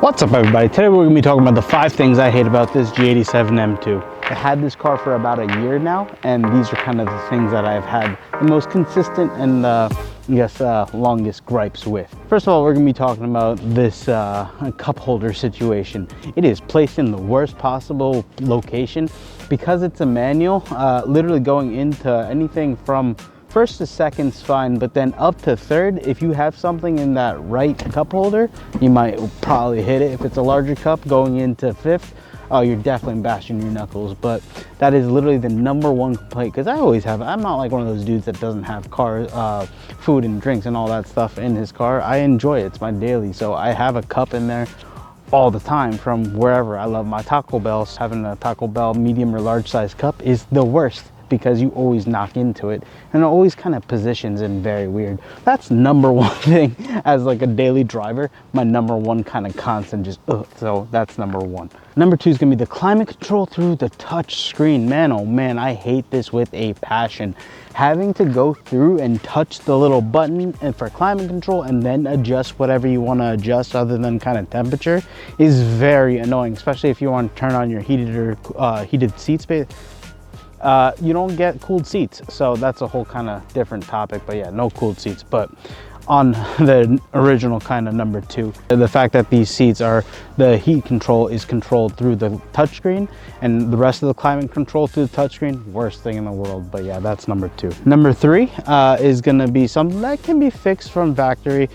What's up everybody? Today we're going to be talking about the 5 things I hate about this G87 M2. I had this car for about a year now, and these are kind of the things that I've had the most consistent and longest gripes with. First of all, we're going to be talking about this cup holder situation. It is placed in the worst possible location because it's a manual, literally going into anything from first to second's fine, but then up to third, if you have something in that right cup holder, you might probably hit it. If it's a larger cup going into fifth, oh, you're definitely bashing your knuckles. But that is literally the #1 complaint, because I always have, I'm not like one of those dudes that doesn't have food and drinks and all that stuff in his car. I enjoy it, it's my daily, so I have a cup in there all the time from wherever. I love my Taco Bell. Having a Taco Bell medium or large size cup is the worst, because you always knock into it and it always kind of positions in very weird. That's #1 thing as like a daily driver, my #1 kind of constant, just so that's #1. #2 is gonna be the climate control through the touch screen. Man, oh man, I hate this with a passion. Having to go through and touch the little button and for climate control and then adjust whatever you want to adjust other than kind of temperature is very annoying, especially if you want to turn on your heated seat space. You don't get cooled seats, so that's a whole kind of different topic. But yeah, no cooled seats. But on the original kind of #2, the fact that these seats are, the heat control is controlled through the touchscreen, and the rest of the climate control through the touchscreen, worst thing in the world. But yeah, that's #2. #3 is gonna be something that can be fixed from factory,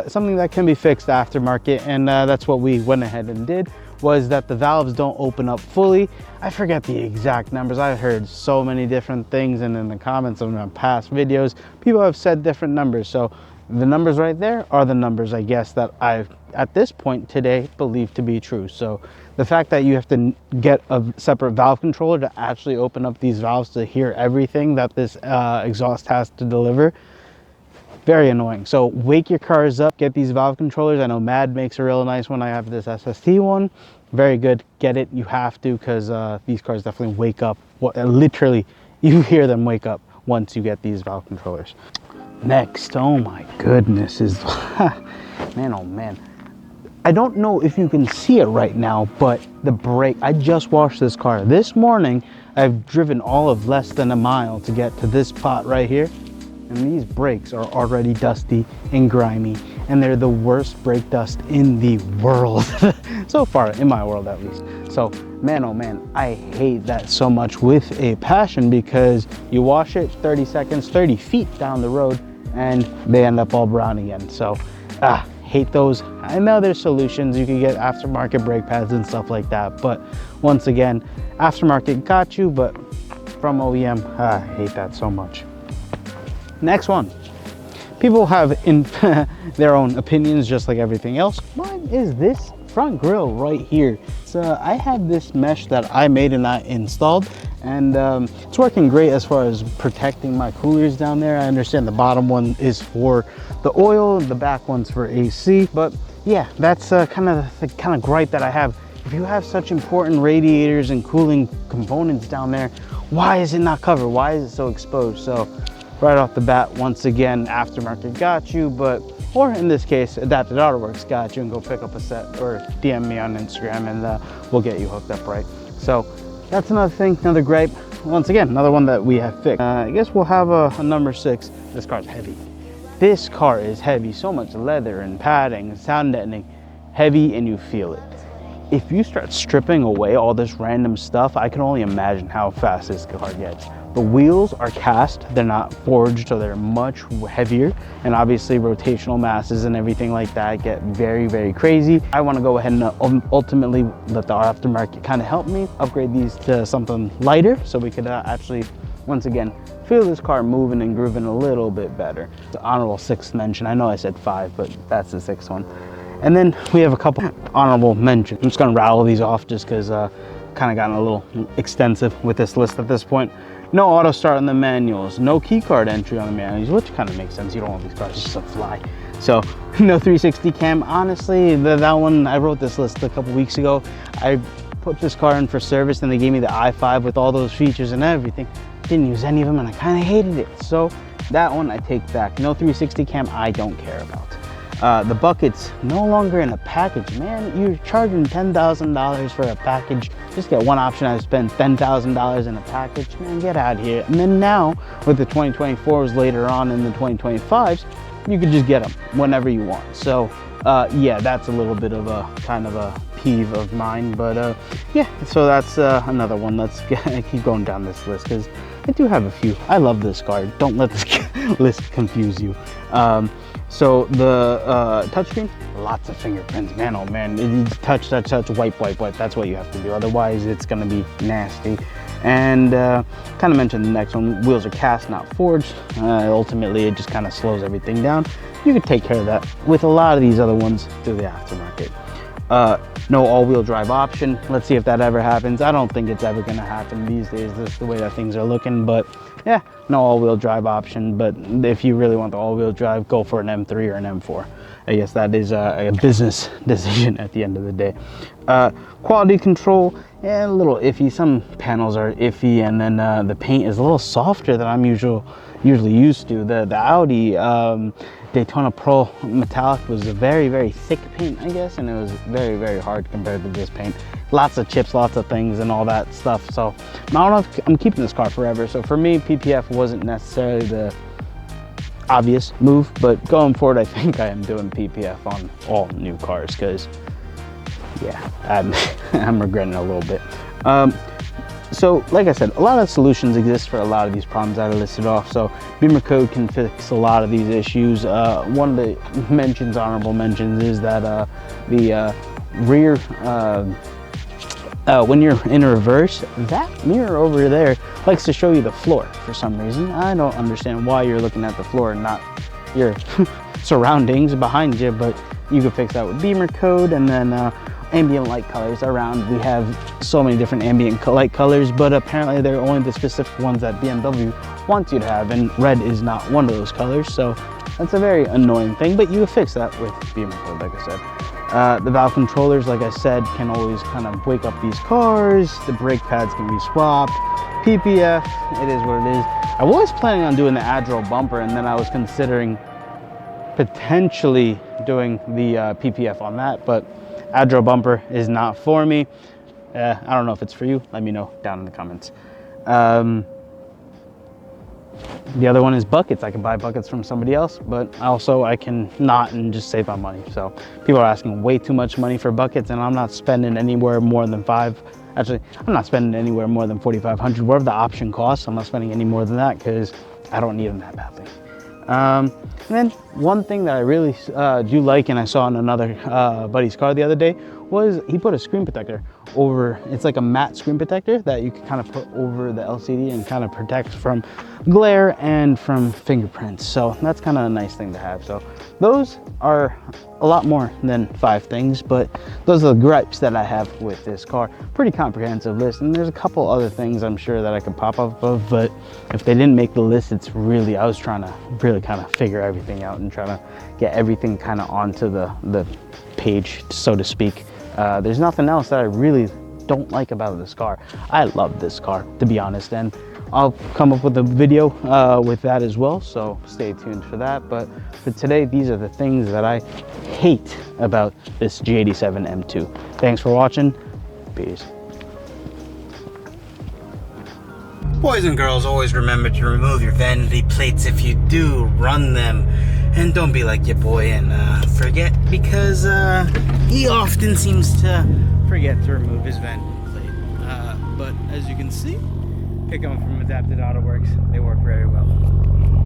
something that can be fixed aftermarket, and that's what we went ahead and did. Was that the valves don't open up fully. I forget the exact numbers. I've heard so many different things, and in the comments of my past videos, people have said different numbers. So the numbers right there are the numbers, I guess, that I've at this point today believe to be true. So the fact that you have to get a separate valve controller to actually open up these valves to hear everything that this exhaust has to deliver, very annoying. So wake your cars up, get these valve controllers. I know Mad makes a real nice one. I have this SST one, very good. Get it, you have to, because these cars definitely wake up. Literally, you hear them wake up once you get these valve controllers. Next, oh my goodness, is man, oh man. I don't know if you can see it right now, but the brake, I just washed this car. This morning, I've driven all of less than a mile to get to this spot right here. And these brakes are already dusty and grimy, and they're the worst brake dust in the world. So far, in my world at least. So man, oh man, I hate that so much with a passion, because you wash it 30 seconds, 30 feet down the road, and they end up all brown again. So hate those. I know there's solutions. You can get aftermarket brake pads and stuff like that, but once again, aftermarket got you, but from OEM, I hate that so much. Next one. People have their own opinions, just like everything else. Mine is this front grille right here. So I have this mesh that I made and I installed, and it's working great as far as protecting my coolers down there. I understand the bottom one is for the oil, the back one's for AC, but yeah, that's kind of gripe that I have. If you have such important radiators and cooling components down there, why is it not covered? Why is it so exposed? So right off the bat, once again, aftermarket got you, but, or in this case, Adapted AutoWorks got you, and go pick up a set or DM me on Instagram and we'll get you hooked up right. So that's another thing, another gripe. Once again, another one that we have fixed. I guess we'll have a #6. This car's heavy. This car is heavy, so much leather and padding and sound deadening, heavy, and you feel it. If you start stripping away all this random stuff, I can only imagine how fast this car gets. The wheels are cast, they're not forged, so they're much heavier, and obviously rotational masses and everything like that get very, very crazy. I want to go ahead and ultimately let the aftermarket kind of help me upgrade these to something lighter, so we could actually, once again, feel this car moving and grooving a little bit better. It's an honorable 6th mention. I know I said 5, but that's the 6th one. And then we have a couple honorable mentions. I'm just gonna rattle these off just because kind of gotten a little extensive with this list at this point. No auto start on the manuals, no key card entry on the manuals, which kind of makes sense. You don't want these cars just to fly. So no 360 cam. Honestly, that one, I wrote this list a couple weeks ago. I put this car in for service and they gave me the i5 with all those features and everything. Didn't use any of them and I kind of hated it. So that one I take back. No 360 cam, I don't care about. The bucket's no longer in a package, man. You're charging $10,000 for a package. Just get one option. I spend $10,000 in a package. Man, get out of here. And then now, with the 2024s later on in the 2025s, you can just get them whenever you want. So, yeah, that's a little bit of a kind of a peeve of mine. But yeah, so that's another one. Let's keep going down this list because I do have a few. I love this car. Don't let this list confuse you. So the touchscreen, lots of fingerprints, man, oh man. It's touch, wipe. That's what you have to do. Otherwise, it's gonna be nasty. And kind of mentioned the next one, wheels are cast, not forged. Ultimately, it just kind of slows everything down. You could take care of that with a lot of these other ones through the aftermarket. No all-wheel drive option. Let's see if that ever happens. I don't think it's ever going to happen these days. That's the way that things are looking. But yeah, no all-wheel drive option. But if you really want the all-wheel drive, go for an M3 or an M4. I guess that is a business decision at the end of the day. Quality control, yeah, a little iffy. Some panels are iffy, and then the paint is a little softer than I'm usually used to. The Audi Daytona Pro Metallic was a very thick paint, I guess, and it was very hard compared to this paint. Lots of chips, lots of things and all that stuff. So I don't know if I'm keeping this car forever. So for me, PPF wasn't necessarily the obvious move, but going forward, I think I am doing PPF on all new cars because, yeah, I'm regretting it a little bit. So like I said, a lot of solutions exist for a lot of these problems that I listed off. So Beamer Code can fix a lot of these issues. One of the honorable mentions is that the rear, when you're in reverse, that mirror over there likes to show you the floor for some reason. I don't understand why you're looking at the floor and not your surroundings behind you, but you can fix that with Beamer Code. And then ambient light colors around. We have so many different ambient light colors, but apparently they're only the specific ones that BMW wants you to have, and red is not one of those colors. So that's a very annoying thing, but you can fix that with Beamer Code, like I said. The valve controllers, like I said, can always kind of wake up these cars. The brake pads can be swapped. PPF, it is what it is. I was planning on doing the Agile bumper, and then I was considering potentially doing the PPF on that, but Agile bumper is not for me. I don't know if it's for you. Let me know down in the comments. The other one is buckets. I can buy buckets from somebody else, but also I can not and just save my money. So people are asking way too much money for buckets, and I'm not spending anywhere more than I'm not spending anywhere more than $4,500. Whatever the option costs, I'm not spending any more than that because I don't need them that badly. And then one thing that I really do like, and I saw in another buddy's car the other day, was he put a screen protector over. It's like a matte screen protector that you can kind of put over the LCD and kind of protect from glare and from fingerprints. So that's kind of a nice thing to have. So those are a lot more than 5 things, but those are the gripes that I have with this car. Pretty comprehensive list, and there's a couple other things I'm sure that I could pop up of, but if they didn't make the list, it's really, I was trying to really kind of figure everything out and trying to get everything kind of onto the page, so to speak. There's nothing else that I really don't like about this car. I love this car, to be honest, and I'll come up with a video with that as well, so stay tuned for that. But for today, these are the things that I hate about this G87 M2. Thanks for watching. Peace. Boys and girls, always remember to remove your vanity plates if you do run them. And don't be like your boy and forget, because he often seems to forget to remove his vanity plate. But as you can see, pick them up from Adapted Auto Works. They work very well.